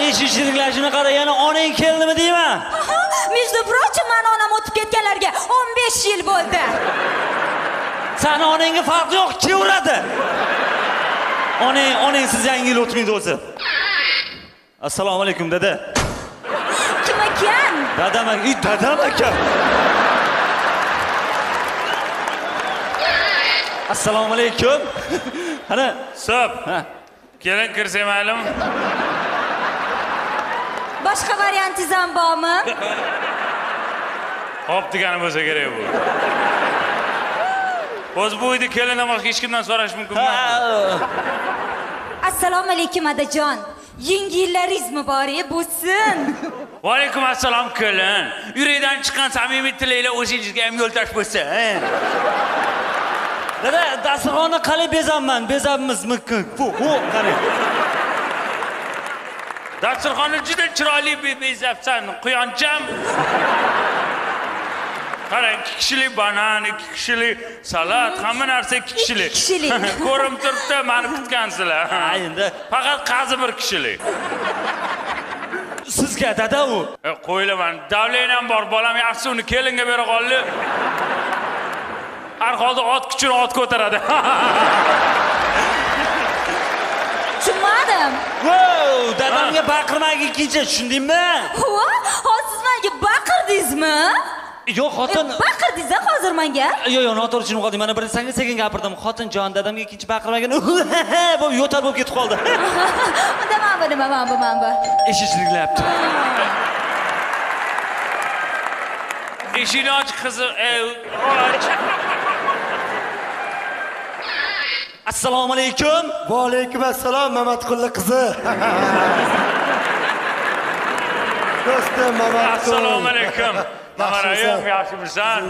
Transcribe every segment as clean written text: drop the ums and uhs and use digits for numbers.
eshitishinglarni qara, yana onang keldimi deyman. Между прочим, men onam o'tib ketganlarga 15 yil bo'ldi. Sani onangga farq yo'q, kim uradi? Onang siz yangi yil o'tmaydi o'zi. Assalomu alaykum dada. Kim ekan? Dadam aka. Assalomu alaykum. Qani, So'p. Kelin kirsa ma'lum. Boshqa variantingiz ham bormi? Hop degani bo'lsa kerak bu. O'z bu uyda kelindan boshqa hech kimdan so'rash mumkin emas. Assalomu alaykum adajon. Yangi yillaringiz muborak bo'lsin. Va alaykum assalom kelin. Yuraydan chiqqan samimiy tilaklar o'zingizga ham yo'ldosh bo'lsin. dada, dasturxonni qalay bezabmizmi? Bu, qani. Dasturxonni juda chiroyli bezabsan, quyoncham. Qarang, 2 kishilik banan, 2 kishilik salat, hamma narsa 2 kishilik. 2 kishilik. Ko'rim turibdi, meni kutgansizlar. Ha, endi faqat qazi 1 kishilik. sizga dada u. Qo'yilaman, davlating ham bor, bolam yaxshi uni kelinga bera qoldi. Har holda ot kuchini ot ko'taradi. Tushunmadim. Wow, dadamga baqirmagin ikkinchi, tushundingmi? Hozir siz menga baqirdingizmi? Yo'q, xotin. Baqirdingiz-a hozir menga? Yo'q, noto'g'ri tushunib qoldim. Mana birinchi sekin gapirdim. Xotin jon dadamga ikkinchi baqirmagin. Bu yo'tal bo'lib ketib qoldi. Nima bu. Eshitishlayapti. Eshikni och qizi, Assalomu alaykum. Va alaykum assalom, Mamatqulli qizi. Do'stim Mamatqulli. Assalomu alaykum. Mamarayim, yaxshimisan?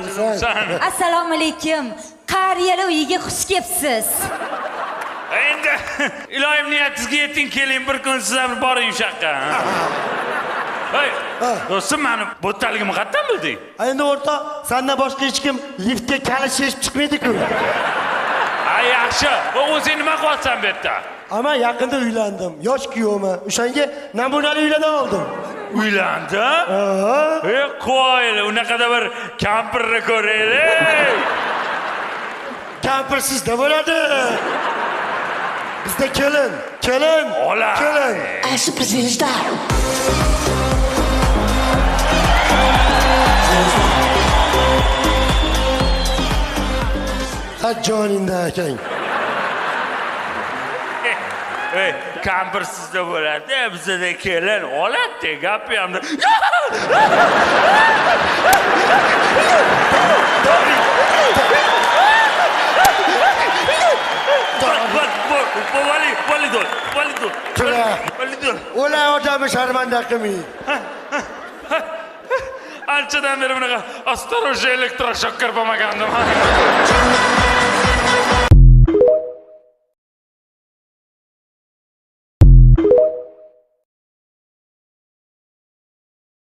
Assalomu alaykum. Qariyalar uyiga xush kelibsiz. Endi iloyim niyatingizga yeting, keling bir kun siz ham boring o'sha yoqqa. Hey, do'stim, meni bo'ttaligimni qayerdan bilding? Endi o'rtoq, sendan boshqa hech kim liftga kalishib chiqmaydi-ku. Ay, yaxshi. O'zing nima qilyapsan bu yerda? Ama yaqinda uylandim. Yosh kuyovman. O'shanga namunali uylana oldim. Uylandi? Qo'yli, unaqada bir kampirni ko'raylik. Kampir sizda bo'ladi. Bizda kelin. Ola. Kelin. Acho presidente. Joninda akang. Kampir sizda bo'ladi, bizda kelin oladi, gapi ham. Validol. Ola odamni sharmanda qilmang. Anchadan beri bunaqa astoroj elektroshok kirmagandim.